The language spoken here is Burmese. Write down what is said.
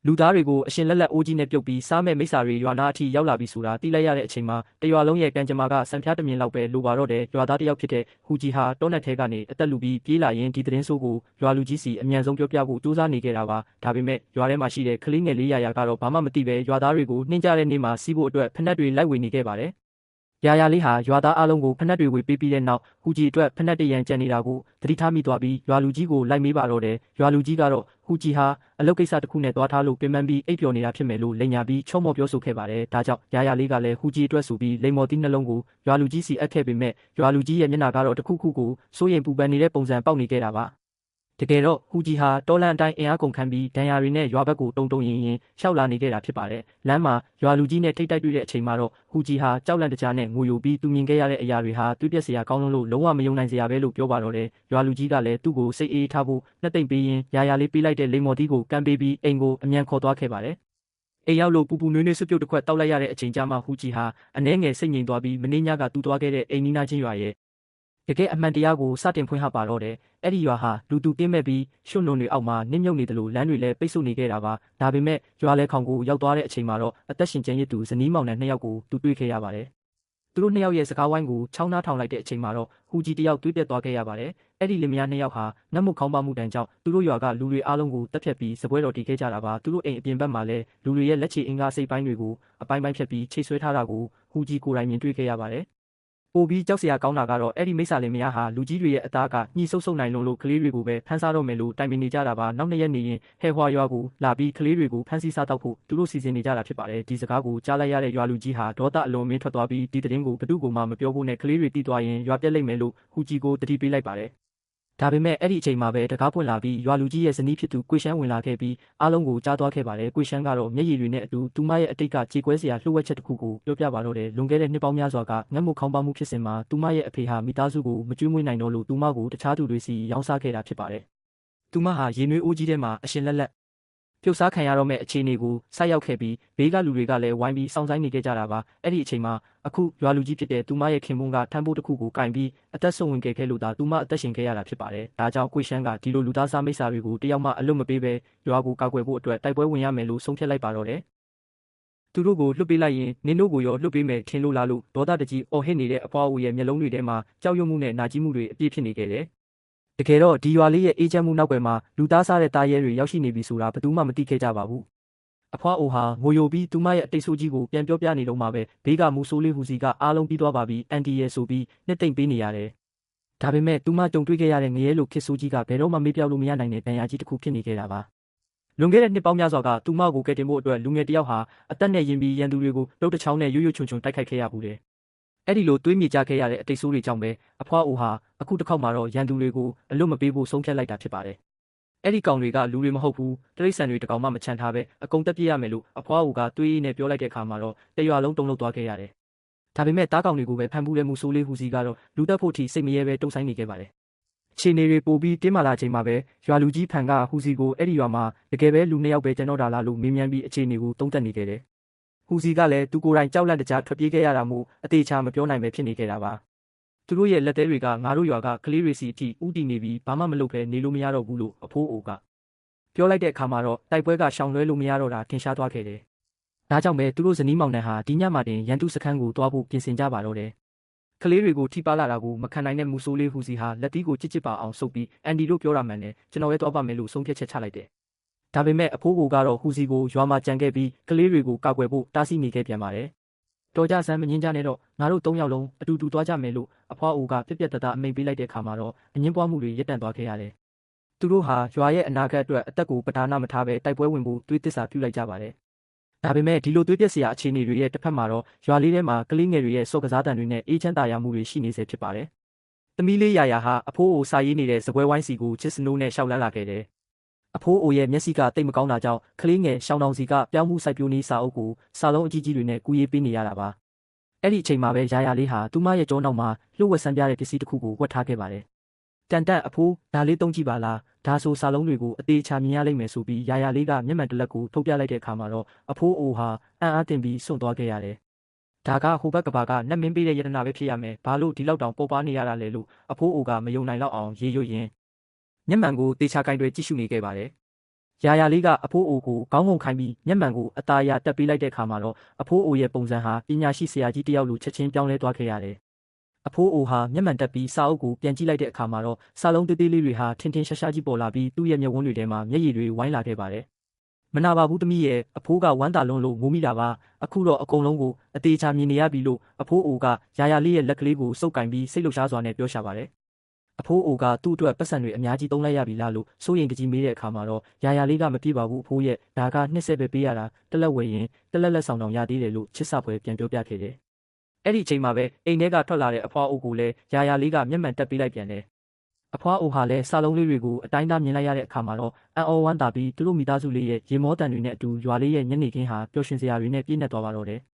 လူသားတွေကိုအရှင်လက်လက်အိုးကြီးနဲ့ပြုတ်ပြီးစားမဲ့မိစ္ဆာတွေရွာနာအထိရောက်လာပြီဆိုတာသိလိုက်ရတဲ့အချိန်မှာတရွာလုံးရဲ့ကံကြမ္မာကစံပြားတမြင်လောက်ပဲလိုပါတော့တယ်ရွာသားတစ်ယောက်ဖြစ်တဲ့ဟူဂျီဟာတောနက်ထဲကနေအသက်လူပြီးပြေးလာရင်ဒီသတင်းဆိုးကိုရွာလူကြီးစီအမြန်ဆုံးပြောပြဖို့စူးစမ်းနေခဲ့တာပါဒါပေမဲ့ရွာထဲမှာရှိတဲ့ကလေးငယ်လေးရာကတော့ဘာမှမသိပဲရွာသားတွေကိုနှင်းကြတဲ့နေ့မှာစီးဖို့အတွက်ဖက်နှက်တွေလိုက်ဝေနေခဲ့ပါတယ်ရာလေးဟာရွာသားအလုံးကိုဖက်နှက်တွေဝေပေးပြီးတဲ့နောက်ဟူဂျီအတွက်ဖက်နှက်တရံကျန်နေတာကိုသတိထားမိသွားပြီးရွာလူကြီးကိုလိုက်မေးပါတော့တယ်ရွာလူကြီးကတော့ဟူဂျီဟာအလုပ်ကိစ္စတစ်ခုနဲ့သွားထားလို့ပြင်ပန်းပြီးအိပ်ပျော်နေတာဖြစ်မယ်လို့လိန်ညာပြီးချုံမော်ပြောဆိုခဲ့ပါတယ်ဒါကြောင့်ရာလေးကလည်းဟူဂျီအတွက်ဆိုပြီးလိန်မော်တီးနှလုံးကိုရွာလူကြီးစီအပ်ခဲ့ပေမဲ့ရွာလူကြီးရဲ့မျက်နှာကတော့တစ်ခုခုကိုစိုးရိမ်ပူပန်နေတဲ့ပုံစံပေါက်နေခဲ့တာပါတကယ်တော့ဟူဂျီဟာတောလန်အတိုင်းအင်အားကုန်ခန်းပြီးဒဏ်ရာတွေနဲ့ရွာဘက်ကိုတုံရင်ရှောက်လာနေခဲ့တာဖြစ်ပါတယ်။လမ်းမှာရွာလူကြီးနဲ့ထိတ်တိုက်တွေ့တဲ့အချိန်မှာတော့ဟူဂျီဟာကြောက်လန့်တကြားနဲ့ငိုယိုပြီးသူမြင်ခဲ့ရတဲ့အရာတွေဟာတွေးပြက်စရာကောင်းလို့လုံးဝမယုံနိုင်စရာပဲလို့ပြောပါတော့တယ်။ရွာလူကြီးကလည်းသူ့ကိုစိတ်အေးထားဖို့နှစ်သိမ့်ပေးရင်ရာလေးပေးလိုက်တဲ့လိမ်မော်တီးကိုကမ်းပေးပြီးအိမ်ကိုအမြန်ခေါ်သွားခဲ့ပါတယ်။အိမ်ရောက်လို့ပူနွေးစွပ်ပြုတ်တစ်ခွက်တောက်လိုက်ရတဲ့အချိန်ကျမှဟူဂျီဟာအနှဲငယ်စိတ်ငြိမ်သွားပြီးမင်းညကတူးသွားခဲ့တဲ့အိမ်နီးနားချင်းရွာရဲ့တကယ်အမှန်တရားကိုစတင်ဖွင့်ဟပါတော့တယ်။အဲ့ဒီရွာဟာလူတူတင်းမဲ့ပြီးရွှွန့်နုံတွေအောက်မှာနစ်မြုပ်နေတယ်လို့လမ်းတွေလည်းပိတ်ဆို့နေခဲ့တာပါ။ဒါပေမဲ့ရွာလဲခေါင်ကိုရောက်သွားတဲ့အချိန်မှာတော့အသက်ရှင်ကျန်ရစ်သူဇနီးမောင်နှံနှစ်ယောက်ကိုသူတွေ့ခဲ့ရပါတယ်။သူတို့နှစ်ယောက်ရဲ့စကားဝိုင်းကိုချောင်းနှားထောင်လိုက်တဲ့အချိန်မှာတော့ဟူဂျီတယောက်တွေးပြတ်သွားခဲ့ရပါတယ်။အဲ့ဒီလင်မယားနှစ်ယောက်ဟာငတ်မုတ်ခေါင်းပါမှုတန်ကြောင့်သူတို့ရွာကလူတွေအားလုံးကိုတက်ဖြတ်ပြီးစပွဲတော်တည်ခဲ့ကြတာပါ။သူတို့အိမ်အပြင်ဘက်မှာလည်းလူတွေရဲ့လက်ချေအင်္ဂါစိတ်ပိုင်းတွေကိုအပိုင်းဖြတ်ပြီးချိတ်ဆွဲထားတာကိုဟူဂျီကိုယ်တိုင်မြင်တွေ့ခဲ့ရပါတယ်ပိုပြီးကြောက်စရာကောင်းတာကတော့အဲ့ဒီမိစ္ဆာလင်မယားဟာလူကြီးတွေရဲ့အသားကညှိဆုပ်နိုင်လို့ကလေးတွေကိုပဲဖမ်းစားတော့မယ်လို့တိုင်ပင်နေကြတာပါနောက်2ရက်နေရင်ဟဲဟွာရွာကိုလာပြီးကလေးတွေကိုဖမ်းဆီးစားတော့ဖို့သူတို့စီစဉ်နေကြတာဖြစ်ပါတယ်ဒီစကားကိုကြားလိုက်ရတဲ့ရွာလူကြီးဟာဒေါသအလွန်မင်းထွက်သွားပြီးဒီသတင်းကိုဘသူ့ကိုမှမပြောဖို့နဲ့ကလေးတွေတီးသွားရင်ရွာပြက်လိမ့်မယ်လို့ဟူဂျီကိုတတိပေးလိုက်ပါတယ်ဒါပေမဲ့အဲ့ဒီအချိန်မှာပဲတကားပွင့်လာပြီးရွာလူကြီးရဲ့ဇနီးဖြစ်သူကွေရှမ်းဝင်လာခဲ့ပြီးအားလုံးကိုကြားသွားခဲ့ပါတယ်ကွေရှမ်းကတော့မျက်ရည်တွေနဲ့အတူသူမရဲ့အတိတ်ကကြေကွဲစရာလှုပ်ဝက်ချက်တစ်ခုကိုပြောပြပါတော့တယ်လွန်ခဲ့တဲ့နှစ်ပေါင်းများစွာကငတ်မုတ်ခေါင်းပါမှုဖြစ်စဉ်မှာသူမရဲ့အဖေဟာမိသားစုကိုမကျွေးမွေးနိုင်တော့လို့သူမကိုတခြားသူတွေစီရောင်းစားခဲ့တာဖြစ်ပါတယ်သူမဟာရေနွေးအိုးကြီးထဲမှာအရှင်လက်လက်ပြုတ်စားခံရတော့မဲ့အခြေအနေကိုဆိုက်ရောက်ခဲ့ပြီးဘေးကလူတွေကလည်းဝိုင်းပြီးစောင့်ဆိုင်နေခဲ့ကြတာပါအဲ့ဒီအချိန်မှာအခုရွာလူကြီးဖြစ်တဲ့သူမရဲ့ခင်ပွန်းကထမ်းဖို့တစ်ခုကိုကင်ပြီးအသက်ဆုံးဝင်ခဲ့လို့သာသူမအသက်ရှင်ခဲ့ရတာဖြစ်ပါတယ်ဒါကြောင့်ကွေရှမ်းကဒီလိုလူသားစားမိစ္ဆာတွေကိုတယောက်မှအလွတ်မပေးပဲရွာကိုကာကွယ်ဖို့အတွက်တိုက်ပွဲဝင်ရမယ်လို့ဆုံးဖြတ်လိုက်ပါတော့တယ်သူတို့ကိုလွတ်ပေးလိုက်ရင်နင်တို့ကိုရောလွတ်ပေးမယ်ထင်လို့လားလို့ဒေါသတကြီးအော်ဟစ်နေတဲ့အဖွားအိုရဲ့မျက်လုံးတွေထဲမှာကြောက်ရွံ့မှုနဲ့နာကျင်မှုတွေအပြည့်ဖြစ်နေခဲ့တယ်တကယ်တော့ဒီရွာလေးရဲ့အေးချမ်းမှုနောက်ွယ်မှာလူသားစားတဲ့တားရဲတွေရောက်ရှိနေပြီဆိုတာဘယ်သူမှမသိခဲ့ကြပါဘူးအဖွားအိုဟာငိုယိုပြီးသူမရဲ့အတိတ်ဆိုးကြီးကိုပြန်ပြောပြနေတော့မှပဲဘေးကမူဆိုးလေးဟူစီကအားလုံးပြီးသွားပါပြီအန်တီရဲ့ဆိုပြီးနှစ်သိမ့်ပေးနေရတယ်ဒါပေမဲ့သူမကြုံတွေ့ခဲ့ရတဲ့ငရဲလိုခစ်ဆိုးကြီးကဘယ်တော့မှမေ့ပြောက်လို့မရနိုင်တဲ့ဒဏ်ရာကြီးတစ်ခုဖြစ်နေခဲ့တာပါလွန်ခဲ့တဲ့နှစ်ပေါင်းများစွာကသူမကိုကယ်တင်ဖို့အတွက်လူငယ်တယောက်ဟာအသက်နဲ့ရင်ပြီးရန်သူတွေကိုလှုပ်တစ်ချောင်းနဲ့ရွရွချွန်ချွန်တိုက်ခိုက်ခဲ့ရဘူးတယ်အဲ့ဒီလိုတွေးမြေကြခဲ့ရတဲ့အတိတ်ဆိုးတွေကြောင့်ပဲအဖွားအိုဟာအခုတစ်ခေါက်မှာတော့ရန်သူတွေကိုအလွတ်မပေးဖို့ဆုံးဖြတ်လိုက်တာဖြစ်ပါတယ်အဲ့ဒီကောင်တွေကလူတွေမဟုတ်ဘူးတိရစ္ဆာန်တွေတကောင်မှမချန်ထားပဲအကုန်တက်ပြစ်ရမယ်လို့အဖွားအိုကတွေးနဲ့ပြောလိုက်တဲ့အခါမှာတော့တရွာလုံးတုန်လှုပ်သွားခဲ့ရတယ်ဒါပေမဲ့တားကောင်တွေကိုပဲဖမ်းဖူးတဲ့မူဆိုးလေးဟူစီကတော့လူတက်ဖို့ထိစိတ်မရဲပဲတုံဆိုင်နေခဲ့ပါတယ်အခြေအနေတွေပိုပြီးတင်းမာလာချိန်မှာပဲရွာလူကြီးဖန်ကဟူစီကိုအဲ့ဒီရွာမှာတကယ်ပဲလူ2ယောက်ပဲကျွန်တော်ဒါလာလို့မေးမြန်းပြီးအခြေအနေကိုတုံးတက်နေခဲ့တယ်ဟူစီကလည်းသူကိုယ်တိုင်ကြောက်လန့်တကြားထွက်ပြေးခဲ့ရတာမို့အသေးချာမပြောနိုင်ပဲဖြစ်နေခဲ့တာပါသူတို့ရဲ့လက်သေးတွေကငါတို့ရွာကကလေးတွေစီအထိဥတီနေပြီးဘာမှမလုပ်ဘဲနေလို့မရတော့ဘူးလို့အဖိုးအိုကပြောလိုက်တဲ့အခါမှာတော့တိုက်ပွဲကရှောင်လွှဲလို့မရတော့တာထင်ရှားသွားခဲ့တယ်ဒါကြောင့်ပဲသူတို့ဇနီးမောင်နှံဟာဒီညမှတင်ရန်သူစခန်းကိုတွားဖို့ပြင်ဆင်ကြပါတော့တယ်ကလေးတွေကိုထိပါလာတာကိုမခံနိုင်တဲ့မူဆိုးလေးဟူစီဟာလက်တီးကိုချစ်ပါအောင်ဆုပ်ပြီးအန်ဒီတို့ပြောရမှန်တယ်ကျွန်တော်ရဲ့တွားပါမယ်လို့ဆုံးဖြတ်ချက်ချလိုက်တယ်ဒါပေမဲ့အဖိုးကိုကတော့ဟူစီကိုရွာမှာကြံခဲ့ပြီးကလေးတွေကိုကာကွယ်ဖို့တားဆီးနေခဲ့ပြန်ပါတယ်တော်ကြဆန်းမငင်းကြနဲ့တော့ငါတို့3ယောက်လုံးအတူတူတွားကြမယ်လို့အဖွားအိုကပြက်ပြက်တသားအမိန့်ပေးလိုက်တဲ့အခါမှာတော့အငင်းပွားမှုတွေရပ်တန့်သွားခဲ့ရတယ်သူတို့ဟာရွာရဲ့အနာဂတ်အတွက်အသက်ကိုပဓာနမထားပဲတိုက်ပွဲဝင်ဖို့တွေးသစ္စာပြုလိုက်ကြပါတယ်ဒါပေမဲ့ဒီလိုတွေးပြက်စရာအခြေအနေတွေရဲ့တစ်ဖက်မှာတော့ရွာလေးထဲမှာကလေးငယ်တွေရဲ့စော့ကစားတံတွေနဲ့အေးချမ်းသာယာမှုတွေရှိနေစေဖြစ်ပါတယ်သမီးလေးရာဟာအဖိုးအိုစာရေးနေတဲ့စပွဲဝိုင်းစီကိုချစ်စနိုးနဲ့ရှောက်လန်းလာခဲ့တယ်အဖိုးအိုရဲ့မျက်စိကတိတ်မကောင်းတာကြောင့်ကလေးငယ်ရှောင်းတောင်စီကပြောင်းမှုစိုက်ပျိုးနေစာအုပ်ကိုစာလုံးအကြီးကြီးတွေနဲ့ကူရေးပေးနေရတာပါအဲ့ဒီအချိန်မှာပဲရာလေးဟာသူမရဲ့ကြောနောက်မှာလှုပ်ဝက်ဆန်းပြတဲ့ပစ္စည်းတစ်ခုကိုဝတ်ထားခဲ့ပါတယ်တန်တက်အဖိုးဒါလေးသုံးကြည့်ပါလားဒါဆိုစာလုံးတွေကိုအသေးချာမြင်ရလိမ့်မယ်ဆိုပြီးရာလေးကမျက်မှန်တစ်လက်ကိုထုတ်ပြလိုက်တဲ့အခါမှာတော့အဖိုးအိုဟာအံ့အားသင့်ပြီးစွန့်သွားခဲ့ရတယ်ဒါကဟိုဘက်ကဘာကနတ်မင်းပေးတဲ့ယတနာပဲဖြစ်ရမယ်ဘာလို့ဒီလောက်တောင်ပေါ်ပါနေရတာလဲလို့အဖိုးအိုကမယုံနိုင်တော့အောင်ရေရွရင်မျက်မှန်ကိုတေချာကင်တွေကြည့်ရှုနေခဲ့ပါတယ် ရာရာလေးကအဖိုးအိုကိုခေါင်းငုံခိုင်းပြီးမျက်မှန်ကိုအသားအရတက်ပေးလိုက်တဲ့အခါမှာတော့အဖိုးအိုရဲ့ပုံစံဟာပညာရှိဆရာကြီးတယောက်လိုချက်ချင်းပြောင်းလဲသွားခဲ့ရတယ်။အဖိုးအိုဟာမျက်မှန်တက်ပြီးစာအုပ်ကိုပြန်ကြည့်လိုက်တဲ့အခါမှာတော့စာလုံးသေးသေးလေးတွေဟာထင်ထင်ရှားရှားကြီးပေါ်လာပြီးသူ့ရဲ့မျက်ဝန်းတွေထဲမှာမျက်ရည်တွေဝိုင်းလာခဲ့ပါတယ်။မနာပါဘူးသမီးရဲ့အဖိုးကဝမ်းသာလွန်းလို့ငိုမိတာပါအခုတော့အကုန်လုံးကိုအသေးချာမြင်နေရပြီလို့အဖိုးအိုကရာရာလေးရဲ့လက်ကလေးကိုစုပ်ကင်ပြီးစိတ်လှုပ်ရှားစွာနဲ့ပြောရှာပါတယ်။အဖိုးအိုကသူ့အတွက်ပတ်စံတွေအများကြီးသုံးလိုက်ရပြီလားလို့စိုးရိမ်ကြည်မေးတဲ့အခါမှာတော့ရာရာလေးကမပြေပါဘူးအဖိုးရဲ့ဒါကနှစ်ဆက်ပဲပေးရတာတလက်ဝယ်ရင်တလက်လက်ဆောင်တောင်ရသေးတယ်လို့ချစ်စပွဲပြန်ပြောပြခဲ့တယ်။အဲ့ဒီအချိန်မှာပဲအိမ်ထဲကထွက်လာတဲ့အဖွားအိုကိုလည်းရာရာလေးကမျက်မှန်တက်ပေးလိုက်ပြန်တယ်။အဖွားအိုဟာလည်းစာလုံးလေးတွေကိုအတိုင်းသားမြင်လိုက်ရတဲ့အခါမှာတော့အံ့ဩဝမ်းသာပြီးသူတို့မိသားစုလေးရဲ့ရေမောတန်တွေနဲ့အတူရွာလေးရဲ့ညနေခင်းဟာပျော်ရွှင်စရာတွေနဲ့ပြည့်နှက်သွားပါတော့တယ်။